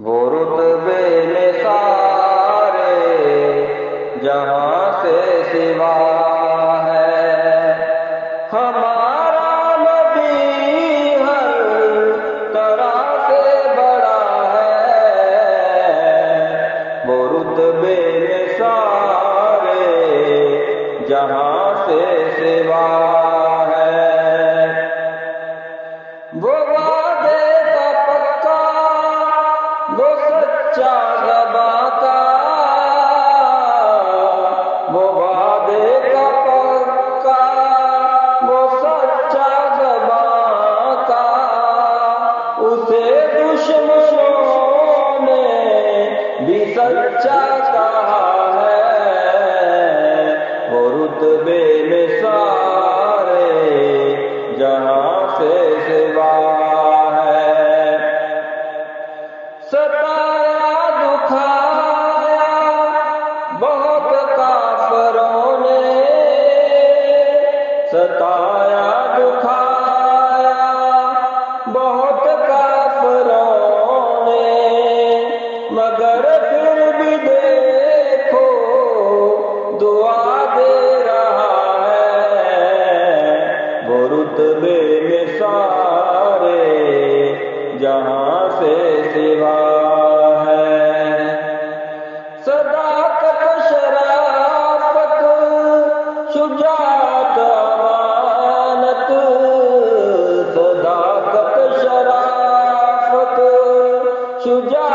وہ رتبے میں سارے جہاں سے سوا ہے، ہمارا نبی ہر طرح سے بڑا ہے، وہ رتبے میں سارے جہاں سے سوا ہے، وہ وعدے کا پکا، وہ سچا زباں کا، وہ وعدے کا پکا، وہ سچا زباں کا، اسے دشمنوں نے بھی سچا کہا ہے، وہ رتبے میں سارے جہاں سے سوا ہے، ستایا دکھایا بہت کافروں نے، ستایا دکھایا بہت کافروں نے، مگر پھر بھی دیکھو دعا دے رہا ہے، وہ رتبے میں سارے جہاں سے سوا ہے، صداقت شرافت شجاعت امانت، صداقت شرافت شجاعت